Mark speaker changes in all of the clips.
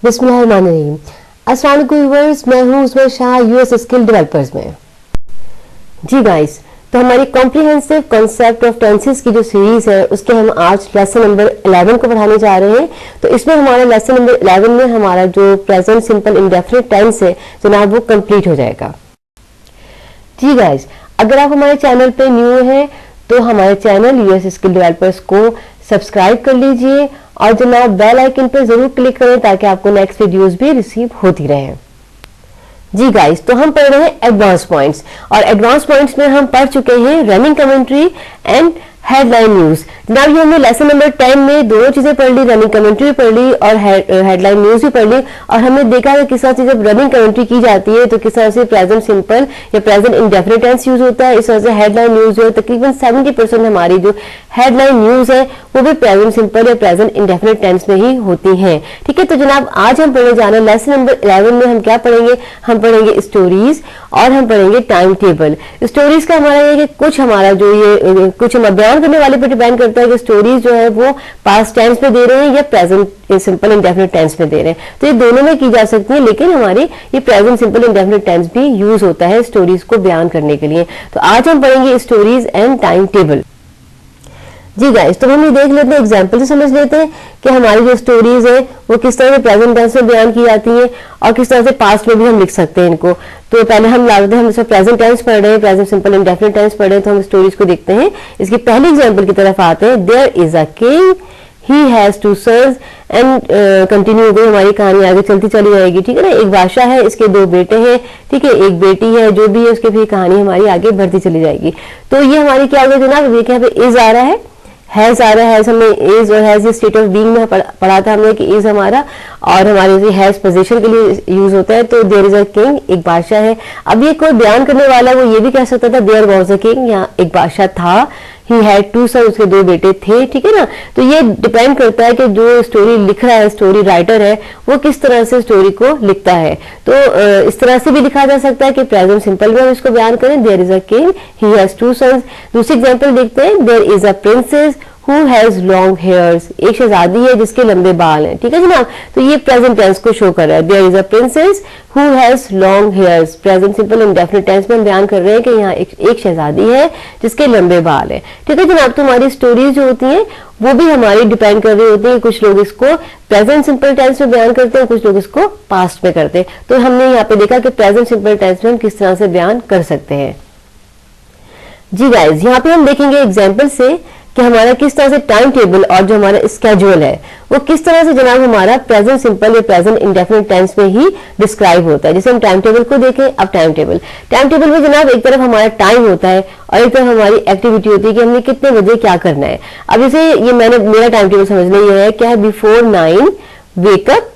Speaker 1: बिस्मिल्लाहिर्रहमानिर्रहीम। अस्सलाम वालेकुम व्यूअर्स, मैं हूँ उस्मा शाह यूएस स्किल डेवलपर्स में। जी गाइस, तो हमारी कॉम्प्रिहेंसिव कॉन्सेप्ट ऑफ टेंसेस की जो सीरीज है उसके हम आज लेसन नंबर 11 को पढ़ाने जा रहे हैं। तो इसमें हमारा लेसन नंबर 11 में हमारा जो प्रेजेंट सिंपल इंडेफिनिट टेंस है जनाब वो कंप्लीट हो जाएगा। जी गाइस, अगर आप हमारे चैनल पे न्यू हैं तो हमारे चैनल यूएस स्किल डेवलपर्स को सब्सक्राइब कर लीजिए और जनाब बेल आइकन पर जरूर क्लिक करें ताकि आपको नेक्स्ट वीडियोस भी रिसीव होती रहें। जी गाइस, तो हम पढ़ रहे हैं एडवांस पॉइंट्स और एडवांस पॉइंट्स में हम पढ़ चुके हैं running commentary and headline news. जनाब ये हमने लेसन नंबर 10 में दोनों चीजें पढ़ ली, रनिंग कमेंट्री भी पढ़ ली और हेडलाइन न्यूज भी पढ़ ली। और हमने देखा कि किस तरह से जब रनिंग कमेंट्री की जाती है तो किस तरह से प्रेजेंट सिंपल या प्रेजेंट इंडेफिनिट टेंस यूज होता है। इस तरह से हेडलाइन न्यूज जो है तकरीबन 70% हमारी जो हेडलाइन न्यूज है वो भी प्रेजेंट सिंपल या प्रेजेंट इंडेफिनिट टेंस में ही होती है। ठीक है, तो जनाब आज हम पढ़ने जा रहे हैं लेसन नंबर 11 में हम क्या पढ़ेंगे, हम पढ़ेंगे स्टोरीज और हम पढ़ेंगे टाइम टेबल। स्टोरीज का हमारा ये कि कुछ हमारा जो ये कुछ हम बयान करने वाले पर डिपेंड करता है कि स्टोरीज जो है वो पास्ट टेंस में दे रहे हैं या प्रेजेंट सिंपल इंडेफिनिट टेंस में दे रहे हैं। तो ये दोनों में की जा सकती है, लेकिन हमारी ये प्रेजेंट सिंपल इंडेफिनिट टेंस भी यूज होता है स्टोरीज को बयान करने के लिए। तो आज हम पढ़ेंगे स्टोरीज एंड टाइम टेबल। जी गाइस, तो हम ये देख लेते हैं, एग्जाम्पल से समझ लेते हैं कि हमारी जो स्टोरीज है वो किस तरह से प्रेजेंट टेंस में बयान की जाती है और किस तरह से पास्ट में भी हम लिख सकते हैं इनको। तो पहले हम लाते हैं, हम जैसे प्रेजेंट टेंस पढ़ रहे हैं, प्रेजेंट सिंपल इंडेफिनिट टेंस पढ़ रहे हैं, तो हम स्टोरीज को देखते हैं। इसकी पहली एग्जाम्पल की तरफ आते हैं। There is a king, he has two sons and continue हो गई, हमारी कहानी आगे चलती चली जाएगी। ठीक है ना, एक बादशाह है, इसके दो बेटे हैं, ठीक है, एक बेटी है, जो भी है उसके फिर कहानी हमारी आगे बढ़ती चली जाएगी। तो ये हमारी क्या होगी जनाब, देखिए यहाँ पे इज आ रहा है, हैज आ रहा है, हमने इज और हैज ये स्टेट ऑफ बीइंग में पढ़ा था हमने कि इज हमारा और हमारे हैज पोजीशन के लिए यूज होता है। तो देयर इज अ किंग, एक बादशाह है। अब ये कोई बयान करने वाला वो ये भी कह सकता था देयर वाज अ किंग, यहाँ एक बादशाह था। ही हैड टू सन, उसके दो बेटे थे। ठीक है ना, तो ये डिपेंड करता है कि जो स्टोरी लिख रहा है, स्टोरी राइटर है, वो किस तरह से स्टोरी को लिखता है। तो इस तरह से भी लिखा जा सकता है कि प्रेजेंट सिंपल में हम इसको बयान करें, there is a king, he has two sons. दूसरी एग्जाम्पल देखते हैं, there is a princess who has long hairs, एक शहजादी है जिसके लंबे बाल हैं। ठीक है जनाब, तो ये प्रेजेंट टेंस को शो कर रहा है। There is a princess who has long hairs, present simple indefinite tense में हम बयान कर रहे हैं कि यहाँ एक शहजादी है जिसके लंबे बाल है। ठीक है जनाब, तो हमारी स्टोरीज जो होती हैं वो भी हमारी डिपेंड कर रही होती है। कुछ लोग इसको प्रेजेंट सिंपल टेंस में बयान करते हैं, कुछ लोग इसको पास्ट में करते हैं। तो हमने यहाँ पे देखा कि प्रेजेंट सिंपल टेंस में हम किस तरह से बयान कर सकते हैं। जी गाइज, यहाँ पे हम देखेंगे एग्जाम्पल से कि हमारा किस तरह से टाइम टेबल और जो हमारा स्केड्यूल है वो किस तरह से जनाब हमारा प्रेजेंट सिंपल या प्रेजेंट इंडेफिनिट टेंस में ही डिस्क्राइब होता है। जैसे हम टाइम टेबल को देखें, अब टाइम टेबल में जनाब एक तरफ हमारा टाइम होता है और एक तरफ हमारी एक्टिविटी होती है कि हमने कितने बजे क्या करना है। अब जैसे ये मेरा टाइम टेबल समझना ये है क्या है, बिफोर 9 वेकअप,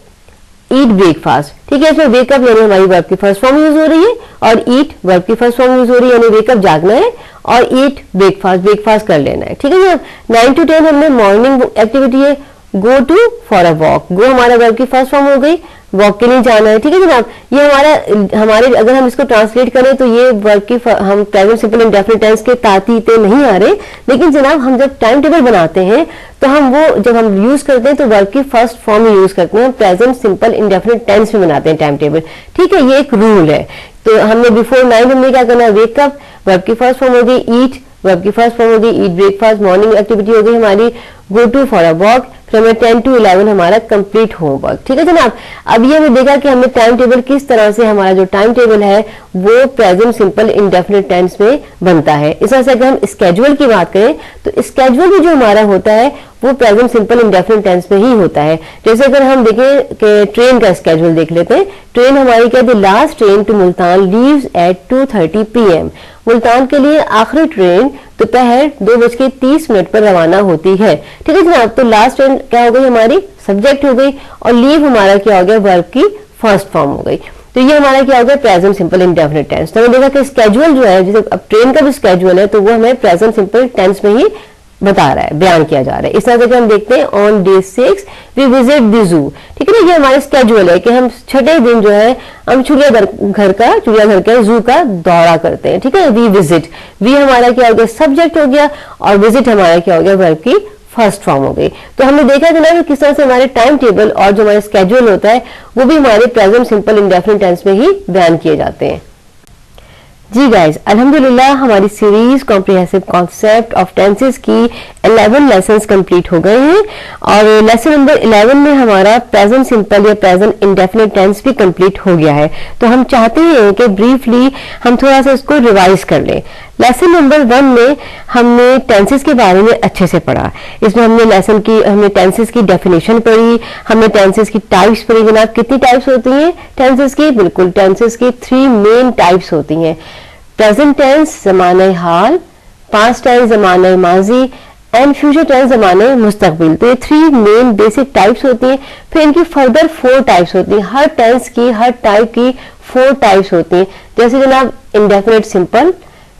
Speaker 1: ईट ब्रेकफास्ट। ठीक है, इसमें वेकअप यानी हमारी वर्ब की फर्स्ट फॉर्म यूज हो रही है और ईट वर्ब की फर्स्ट फॉर्म यूज हो रही है, यानी वेकअप जागना है और ईट ब्रेकफास्ट कर लेना है। ठीक है, 9 to 10 हमने मॉर्निंग एक्टिविटी है, go to for a walk, go हमारा वर्ब की फर्स्ट फॉर्म हो गई, वॉक के लिए जाना है। ठीक है जनाब, ये हमारे अगर हम इसको ट्रांसलेट करें तो ये वर्ब की हम प्रेजेंट सिंपल इंडेफिनिट टेंस के तातीते नहीं आ रहे, लेकिन जनाब हम जब टाइम टेबल बनाते हैं तो हम वो जब हम यूज करते हैं तो वर्ब की फर्स्ट फॉर्म यूज करते हैं, हम प्रेजेंट सिंपल इंडेफिनिट टेंस में बनाते हैं टाइम टेबल। ठीक है, ये एक रूल है। तो हमने बिफोर 9 हमने क्या करना है, वेकअप वर्ब की फर्स्ट फॉर्म हो गई, ईट वर्ब की फर्स्ट फॉर्म हो गई, ईट ब्रेकफास्ट मॉर्निंग एक्टिविटी हो गई हमारी, go to for a walk, फिर हमें 10 to 11 हमारा कंप्लीट होमवर्क। ठीक है जनाब, अब ये हमें देखा कि हमने टाइम टेबल किस तरह से हमारा जो टाइम टेबल है वो प्रेजेंट सिंपल इंडेफिनिट टेंस में बनता है। इस तरह से अगर हम स्केड्यूल की बात करें तो स्केड्यूल भी जो हमारा होता है वो प्रेजेंट सिंपल इंडेफिनिट टेंस में ही होता है। जैसे अगर हम देखें कि ट्रेन का स्केड्यूल देख लेते हैं, ट्रेन हमारी क्या थी, last train to Multan leaves at 2:30 PM, Multan के लिए आखिरी ट्रेन दोपहर 2:30 पर रवाना होती है। ठीक है जनाब, तो लास्ट ट्रेन क्या हो गई हमारी सब्जेक्ट हो गई और लीव हमारा क्या हो गया, वर्ब की फर्स्ट फॉर्म हो गई। तो ये हमारा क्या हो गया, प्रेजेंट सिंपल इंडेफिनिट टेंस। तो हमने देखा कि स्केड्यूल जो है, जैसे अब ट्रेन का भी स्केड्यूल है तो वो हमें प्रेजेंट सिंपल टेंस में ही बता रहा है, बयान किया जा रहा है। इस तरह से हम देखते हैं on day 6 we visit the zoo. ठीक है ना, ये हमारा स्केड्यूल है कि हम छठे दिन जो है हम चिड़ियाघर का जू का दौरा करते हैं। ठीक है, वी विजिट, वी हमारा क्या हो गया, सब्जेक्ट हो गया और विजिट हमारा क्या हो गया, वर्ब की फर्स्ट फॉर्म हो गई। तो हमने देखा था ना कि किस तरह से हमारे टाइम टेबल और जो हमारा स्केड्यूल होता है वो भी हमारे प्रेजेंट सिंपल इंडेफिनिट टेंस में ही बयान किए जाते हैं। जी गाइस, अल्हम्दुलिल्लाह हमारी series comprehensive concept of tenses की 11 लेसन्स कंप्लीट हो गए हैं और लेसन नंबर 11 में हमारा प्रेजेंट सिंपल या प्रेजेंट इंडेफिनिट टेंस भी कंप्लीट हो गया है। तो हम चाहते हैं कि ब्रीफली हम थोड़ा सा इसको रिवाइज कर लें। लेसन नंबर 1 में हमने टेंसेस के बारे में अच्छे से पढ़ा। इसमें हमने टेंसेस की डेफिनेशन पढ़ी, हमने टेंसेस की टाइप्स पढ़ी। जनाब कितनी टाइप्स होती हैं टेंसेस की? बिल्कुल, टेंसेस की 3 मेन टाइप्स होती हैं। प्रेजेंट टेंस ज़माने हाल, पास्ट टेंस ज़माने माजी एंड फ्यूचर टेंस ज़माने मुस्तकबिल। तो ये 3 मेन बेसिक टाइप्स होती हैं। फिर इनकी फर्दर 4 टाइप्स होती हैं। हर टेंस की, हर टाइप की 4 टाइप्स होती हैं। जैसे जनाब indefinite simple,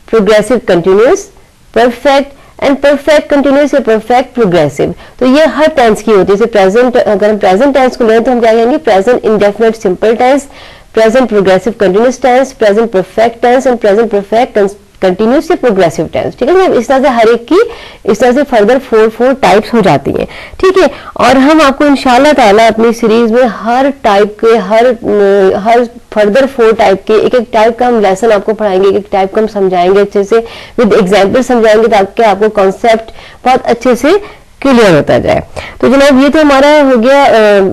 Speaker 1: progressive continuous, perfect and perfect continuous या परफेक्ट प्रोग्रेसिव। तो ये हर टेंस की होती है। जैसे प्रेजेंट, अगर हम प्रेजेंट टेंस को लें तो हम क्या कहेंगे? Present indefinite simple tense, present progressive continuous tense, present perfect tense and present perfect continuous या प्रोग्रेसिव टेंस। ठीक है ना? इस तरह से हर एक की इस तरह से फर्दर 4 टाइप्स हो जाती हैं। ठीक है, और हम आपको इंशाल्लाह ताला अपनी सीरीज में हर टाइप के हर फर्दर 4 टाइप के एक टाइप का हम लेसन आपको पढ़ाएंगे, एक टाइप का हम समझाएंगे अच्छे से, विद एग्जाम्पल समझाएंगे ताकि आपको कॉन्सेप्ट बहुत अच्छे से क्लियर होता जाए। तो जनाब ये तो हमारा हो गया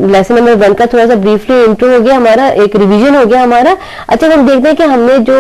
Speaker 1: लेसन नंबर 1 का थोड़ा सा ब्रीफली इंट्रो हो गया, हमारा एक रिवीजन हो गया हमारा। अच्छा, हम देखते हैं कि हमने जो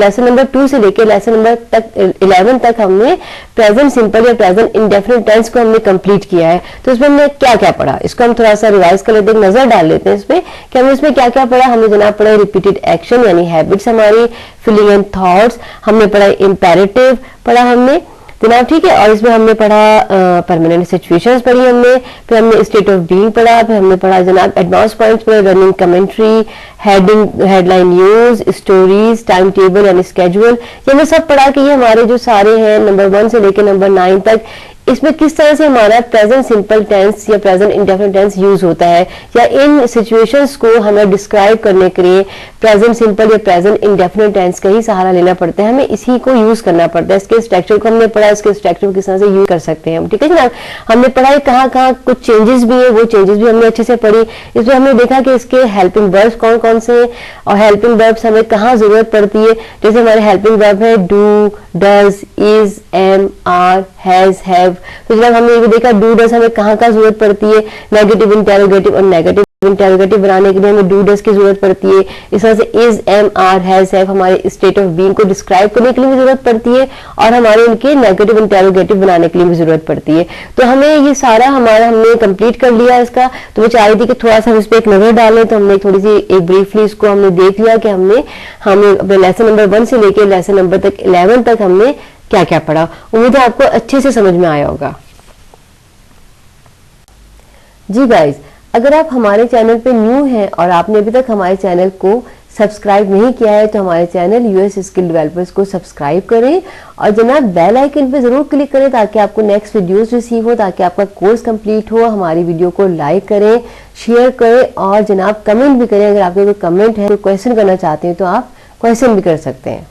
Speaker 1: लेसन नंबर 2 से लेकर लेसन नंबर 11 तक हमने प्रेजेंट सिंपल या प्रेजेंट इंडेफिनिट टेंस को हमने कंप्लीट किया है। तो इसमें हमने क्या क्या पढ़ा, इसको हम थोड़ा सा रिवाइज कर लेते हैं, नजर डाल लेते हैं इसमें कि हमने इसमें क्या क्या पढ़ा। हमने जनाब पढ़ा रिपीटेड एक्शन यानी हैबिट्स हमारी, फीलिंग एंड थॉट्स, हमने पढ़ा इम्पेरेटिव पढ़ा हमने जनाब। ठीक है, और इसमें हमने पढ़ा परमानेंट सिचुएशंस पढ़ी हमने, फिर हमने स्टेट ऑफ बीइंग पढ़ा, फिर हमने पढ़ा जनाब एडवांस पॉइंट्स पढ़े, running commentary, headline news, stories, time table यानी स्केड्यूल। ये हमने सब पढ़ा कि ये हमारे जो सारे हैं नंबर 1 से लेकर नंबर 9 तक, इसमें किस तरह से हमारा प्रेजेंट सिंपल टेंस या प्रेजेंट इंडेफिनिट टेंस यूज होता है, या इन सिचुएशंस को हमें डिस्क्राइब करने के लिए प्रेजेंट सिंपल या प्रेजेंट इंडेफिनिट टेंस का ही सहारा लेना पड़ता है, हमें इसी को यूज करना पड़ता है। इसके स्ट्रक्चर को हमने पढ़ा, इसके स्ट्रक्चर को किस तरह से यूज कर सकते हैं हम। ठीक है जनाब, हमने पढ़ा है कहाँ कहाँ कुछ चेंजेस भी है, वो चेंजेस भी हमने अच्छे से पढ़ी। इसमें हमने देखा कि इसके हेल्पिंग वर्ब्स कौन कौन से हैं और हेल्पिंग वर्ब्स हमें कहाँ जरूरत पड़ती है। जैसे हमारे हेल्पिंग वर्ब है do, does, is, am, are, has, have. तो जनाब हमने ये भी देखा डू डज हमें कहाँ कहाँ जरूरत पड़ती है, नेगेटिव इंटेरोगेटिव और नेगेटिव इंटेरोगेटिव बनाने के लिए हमें डू डज की जरूरत पड़ती है। इस तरह से is, am, are, has, have हमारे स्टेट ऑफ बीइंग को डिस्क्राइब करने के लिए भी जरूरत पड़ती है और हमारे इनके नेगेटिव इंटेरोगेटिव बनाने के लिए भी जरूरत पड़ती है। तो हमें ये सारा हमने कंप्लीट कर लिया इसका। तो वो चाह रही थी कि थोड़ा सा हम इस पर एक नजर डालें, तो हमने थोड़ी सी एक ब्रीफली इसको हमने देख लिया कि हमने अपने लेसन नंबर 1 से लेकर लेसन नंबर 11 तक हमने क्या क्या पढ़ा। उम्मीद है आपको अच्छे से समझ में आया होगा। जी गाइज, अगर आप हमारे चैनल पे न्यू हैं और आपने अभी तक हमारे चैनल को सब्सक्राइब नहीं किया है तो हमारे चैनल यूएस स्किल डेवलपर्स को सब्सक्राइब करें और जनाब बेल आइकन पे जरूर क्लिक करें ताकि आपको नेक्स्ट वीडियोस रिसीव हो, ताकि आपका कोर्स कंप्लीट हो। हमारी वीडियो को लाइक करें, शेयर करें और जनाब कमेंट भी करें। अगर आपके कोई कमेंट है, कोई क्वेश्चन करना चाहते हैं तो आप क्वेश्चन भी कर सकते हैं।